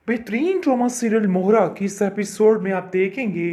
बेहतरीन drama serial मोहरा की इस एपिसोड में आप देखेंगे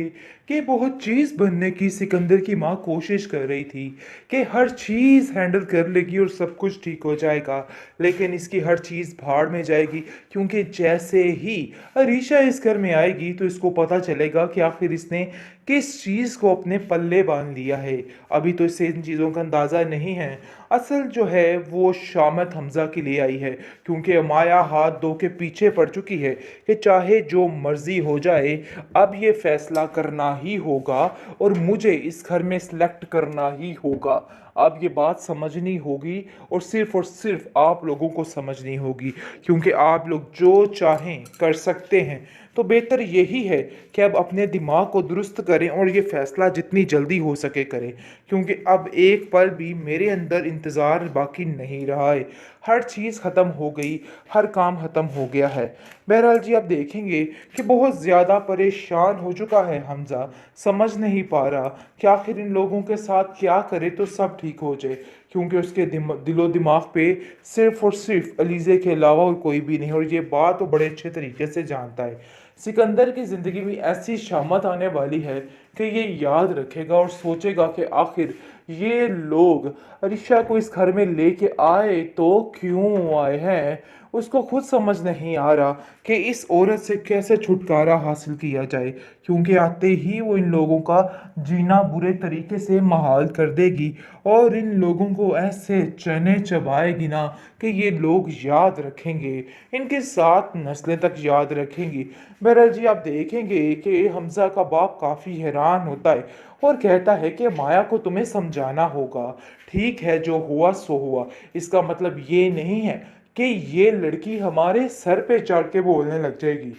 कि बहुत चीज़ बनने की सिकंदर की माँ कोशिश कर रही थी कि हर चीज़ हैंडल कर लेगी और सब कुछ ठीक हो जाएगा। लेकिन इसकी हर चीज़ भाड़ में जाएगी, क्योंकि जैसे ही अरीशा इस घर में आएगी तो इसको पता चलेगा कि आखिर इसने किस चीज़ को अपने पल्ले बांध लिया है। अभी तो इसे इन चीज़ों का अंदाज़ा नहीं है। असल जो है वो शामत हमज़ा के लिए आई है, क्योंकि माया हाथ धो के पीछे पड़ चुकी है कि चाहे जो मर्जी हो जाए, अब ये फैसला करना ही होगा और मुझे इस घर में सिलेक्ट करना ही होगा। अब ये बात समझनी होगी और सिर्फ आप लोगों को समझनी होगी, क्योंकि आप लोग जो चाहें कर सकते हैं। तो बेहतर यही है कि अब अपने दिमाग को दुरुस्त करें और ये फैसला जितनी जल्दी हो सके करें, क्योंकि अब एक पल भी मेरे अंदर इंतज़ार बाकी नहीं रहा है। हर चीज़ ख़त्म हो गई, हर काम ख़त्म हो गया है। बहरहाल जी, आप देखेंगे कि बहुत ज़्यादा परेशान हो चुका है हमज़ा। समझ नहीं पा रहा कि आखिर इन लोगों के साथ क्या करे तो सब ठीक हो जाए, क्योंकि उसके दिलो दिमाग पे सिर्फ और सिर्फ अलीज़े के अलावा और कोई भी नहीं, और ये बात वो बड़े अच्छे तरीके से जानता है। सिकंदर की ज़िंदगी में ऐसी शामत आने वाली है कि ये याद रखेगा और सोचेगा कि आखिर ये लोग अरीशा को इस घर में लेके आए तो क्यों आए हैं। उसको खुद समझ नहीं आ रहा कि इस औरत से कैसे छुटकारा हासिल किया जाए, क्योंकि आते ही वो इन लोगों का जीना बुरे तरीके से महाल कर देगी और इन लोगों को ऐसे चने चबाएगी ना कि ये लोग याद रखेंगे, इनके साथ नस्लें तक याद रखेंगी। बहरहाल जी, आप देखेंगे कि हमज़ा का बाप काफ़ी हैरान होता है और कहता है कि माया को तुम्हें समझाना होगा। ठीक है, जो हुआ सो हुआ। इसका मतलब ये नहीं है कि ये लड़की हमारे सर पे चढ़ के बोलने लग जाएगी।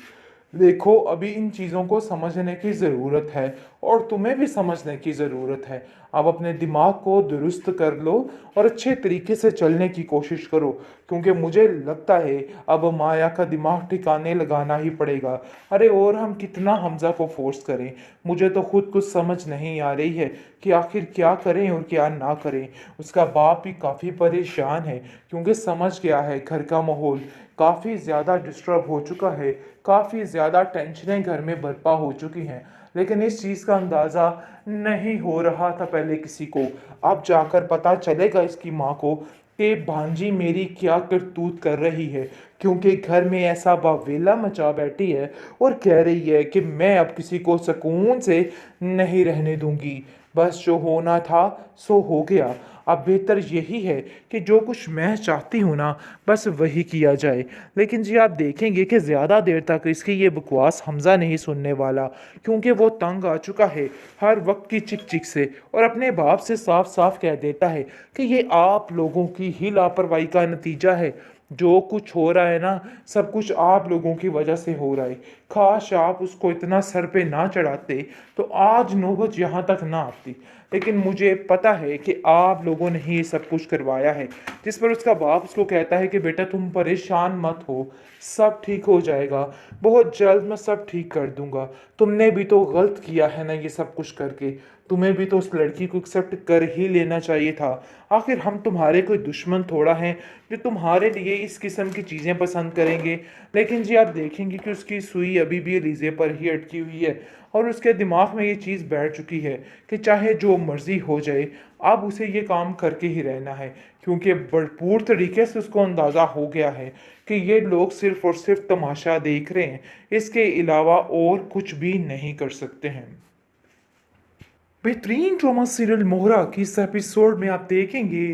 देखो, अभी इन चीज़ों को समझने की ज़रूरत है और तुम्हें भी समझने की ज़रूरत है। अब अपने दिमाग को दुरुस्त कर लो और अच्छे तरीके से चलने की कोशिश करो, क्योंकि मुझे लगता है अब माया का दिमाग ठिकाने लगाना ही पड़ेगा। अरे और हम कितना हमज़ा को फोर्स करें, मुझे तो खुद कुछ समझ नहीं आ रही है कि आखिर क्या करें और क्या ना करें। उसका बाप भी काफ़ी परेशान है, क्योंकि समझ गया है घर का माहौल काफ़ी ज़्यादा डिस्टर्ब हो चुका है, काफ़ी ज़्यादा टेंशनें घर में बर्पा हो चुकी हैं। लेकिन इस चीज़ का अंदाज़ा नहीं हो रहा था पहले किसी को। अब जाकर पता चलेगा इसकी माँ को कि भांजी मेरी क्या करतूत कर रही है, क्योंकि घर में ऐसा बावेला मचा बैठी है और कह रही है कि मैं अब किसी को सुकून से नहीं रहने दूंगी। बस जो होना था सो हो गया। अब बेहतर यही है कि जो कुछ मैं चाहती हूँ ना, बस वही किया जाए। लेकिन जी, आप देखेंगे कि ज़्यादा देर तक इसकी ये बकवास हमज़ा नहीं सुनने वाला, क्योंकि वो तंग आ चुका है हर वक्त की चिक चिक से, और अपने बाप से साफ साफ कह देता है कि ये आप लोगों की ही लापरवाही का नतीजा है। जो कुछ हो रहा है ना, सब कुछ आप लोगों की वजह से हो रहा है। काश आप उसको इतना सर पे ना चढ़ाते तो आज नौबत यहाँ तक ना आती। लेकिन मुझे पता है कि आप लोगों ने ही ये सब कुछ करवाया है। जिस पर उसका बाप उसको कहता है कि बेटा तुम परेशान मत हो, सब ठीक हो जाएगा, बहुत जल्द मैं सब ठीक कर दूंगा। तुमने भी तो गलत किया है ना ये सब कुछ करके, तुम्हें भी तो उस लड़की को एक्सेप्ट कर ही लेना चाहिए था। आखिर हम तुम्हारे कोई दुश्मन थोड़ा हैं जो तुम्हारे लिए इस किस्म की चीज़ें पसंद करेंगे। लेकिन जी, आप देखेंगे कि उसकी सुई अभी भी लीजे पर ही अटकी हुई है और उसके दिमाग में ये चीज़ बैठ चुकी है कि चाहे जो मर्ज़ी हो जाए, अब उसे ये काम करके ही रहना है, क्योंकि भरपूर तरीके से उसको अंदाज़ा हो गया है कि ये लोग सिर्फ़ और सिर्फ तमाशा देख रहे हैं, इसके अलावा और कुछ भी नहीं कर सकते हैं। बेहतरीन ड्रामा सीरियल मोहरा की इस एपिसोड में आप देखेंगे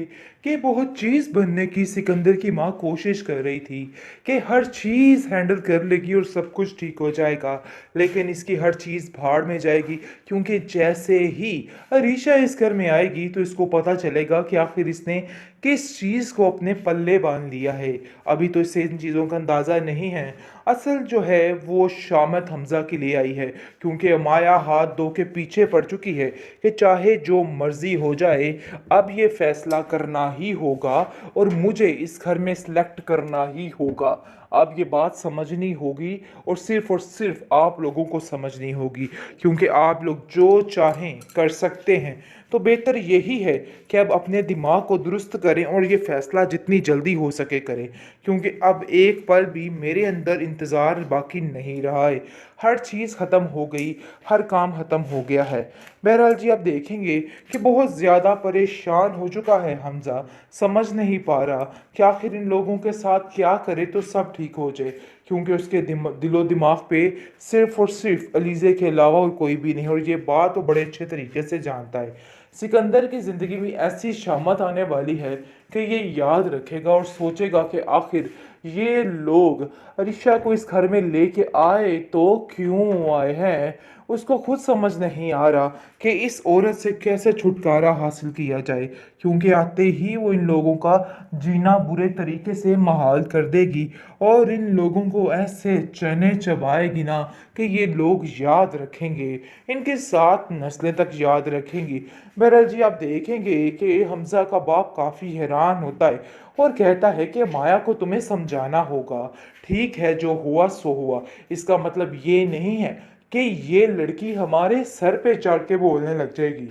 कि बहुत चीज़ बनने की सिकंदर की माँ कोशिश कर रही थी कि हर चीज़ हैंडल कर लेगी और सब कुछ ठीक हो जाएगा। लेकिन इसकी हर चीज़ भाड़ में जाएगी, क्योंकि जैसे ही अरीशा इस घर में आएगी तो इसको पता चलेगा कि आखिर इसने किस चीज़ को अपने पल्ले बांध लिया है। अभी तो इसे इन चीज़ों का अंदाज़ा नहीं है। असल जो है वो शामत हमज़ा के लिए आई है, क्योंकि माया हाथ धो के पीछे पड़ चुकी है कि चाहे जो मर्जी हो जाए, अब ये फैसला करना ही होगा और मुझे इस घर में सिलेक्ट करना ही होगा। अब ये बात समझनी होगी और सिर्फ आप लोगों को समझनी होगी, क्योंकि आप लोग जो चाहें कर सकते हैं। तो बेहतर यही है कि अब अपने दिमाग को दुरुस्त करें और ये फ़ैसला जितनी जल्दी हो सके करें, क्योंकि अब एक पल भी मेरे अंदर इंतज़ार बाकी नहीं रहा है। हर चीज़ ख़त्म हो गई, हर काम ख़त्म हो गया है। बहरहाल जी, आप देखेंगे कि बहुत ज़्यादा परेशान हो चुका है हमज़ा, समझ नहीं पा रहा कि आखिर इन लोगों के साथ क्या करे तो सब ठीक हो जाए, क्योंकि उसके दिलो दिमाग पे सिर्फ़ और सिर्फ़ अलीज़े के अलावा और कोई भी नहीं, और ये बात वो बड़े अच्छे तरीके से जानता है। सिकंदर की ज़िंदगी में ऐसी शामत आने वाली है कि ये याद रखेगा और सोचेगा कि आखिर ये लोग अरीशा को इस घर में लेके आए तो क्यों आए हैं। उसको खुद समझ नहीं आ रहा कि इस औरत से कैसे छुटकारा हासिल किया जाए, क्योंकि आते ही वो इन लोगों का जीना बुरे तरीके से महाल कर देगी और इन लोगों को ऐसे चने चबाएगी ना कि ये लोग याद रखेंगे, इनके साथ नस्लें तक याद रखेंगी। बहरहाल जी, आप देखेंगे कि हमज़ा का बाप काफ़ी हैरान होता है और कहता है कि माया को तुम्हें समझाना होगा। ठीक है, जो हुआ सो हुआ, इसका मतलब ये नहीं है कि ये लड़की हमारे सर पे चढ़ के बोलने लग जाएगी।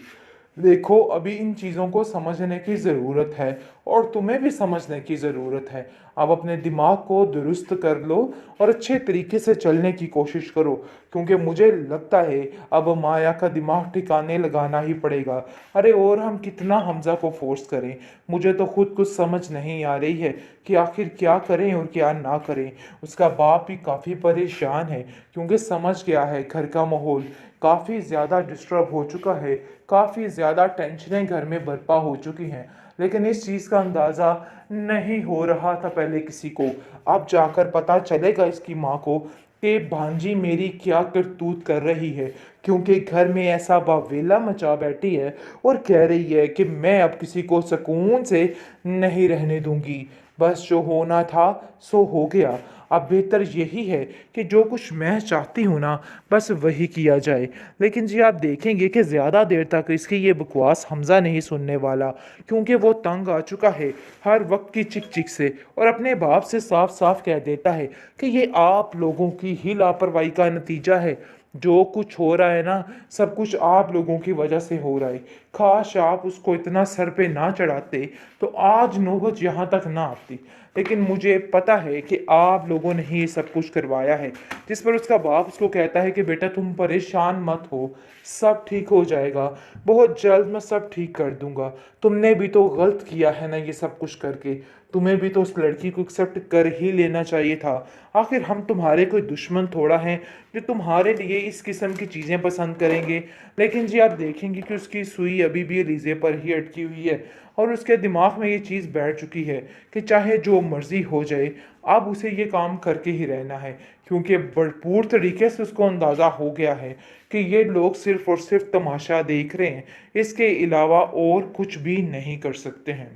देखो, अभी इन चीज़ों को समझने की ज़रूरत है और तुम्हें भी समझने की ज़रूरत है। अब अपने दिमाग को दुरुस्त कर लो और अच्छे तरीके से चलने की कोशिश करो, क्योंकि मुझे लगता है अब माया का दिमाग ठिकाने लगाना ही पड़ेगा। अरे और हम कितना हमज़ा को फोर्स करें, मुझे तो खुद कुछ समझ नहीं आ रही है कि आखिर क्या करें और क्या ना करें। उसका बाप भी काफ़ी परेशान है, क्योंकि समझ गया है घर का माहौल काफ़ी ज़्यादा डिस्टर्ब हो चुका है, काफ़ी ज़्यादा टेंशनें घर में बर्पा हो चुकी हैं, लेकिन इस चीज़ का अंदाज़ा नहीं हो रहा था पहले किसी को। अब जाकर पता चलेगा इसकी माँ को कि भांजी मेरी क्या करतूत कर रही है, क्योंकि घर में ऐसा बावेला मचा बैठी है और कह रही है कि मैं अब किसी को सुकून से नहीं रहने दूंगी। बस जो होना था सो हो गया। अब बेहतर यही है कि जो कुछ मैं चाहती हूँ ना, बस वही किया जाए। लेकिन जी, आप देखेंगे कि ज़्यादा देर तक इसकी ये बकवास हमज़ा नहीं सुनने वाला, क्योंकि वो तंग आ चुका है हर वक्त की चिक चिक से, और अपने बाप से साफ साफ कह देता है कि ये आप लोगों की ही लापरवाही का नतीजा है। जो कुछ हो रहा है ना, सब कुछ आप लोगों की वजह से हो रहा है। काश आप उसको इतना सर पे ना चढ़ाते तो आज नौबत यहाँ तक ना आती। लेकिन मुझे पता है कि आप लोगों ने ही ये सब कुछ करवाया है। जिस पर उसका बाप उसको कहता है कि बेटा तुम परेशान मत हो, सब ठीक हो जाएगा, बहुत जल्द मैं सब ठीक कर दूंगा। तुमने भी तो गलत किया है ना ये सब कुछ करके, तुम्हें भी तो उस लड़की को एक्सेप्ट कर ही लेना चाहिए था। आखिर हम तुम्हारे कोई दुश्मन थोड़ा हैं जो तुम्हारे लिए इस किस्म की चीज़ें पसंद करेंगे। लेकिन जी, आप देखेंगे कि उसकी सुई अभी भी रीज़े पर ही अटकी हुई है और उसके दिमाग में ये चीज़ बैठ चुकी है कि चाहे जो मर्ज़ी हो जाए, अब उसे ये काम करके ही रहना है, क्योंकि भरपूर तरीके से उसको अंदाज़ा हो गया है कि ये लोग सिर्फ़ और सिर्फ तमाशा देख रहे हैं, इसके अलावा और कुछ भी नहीं कर सकते हैं।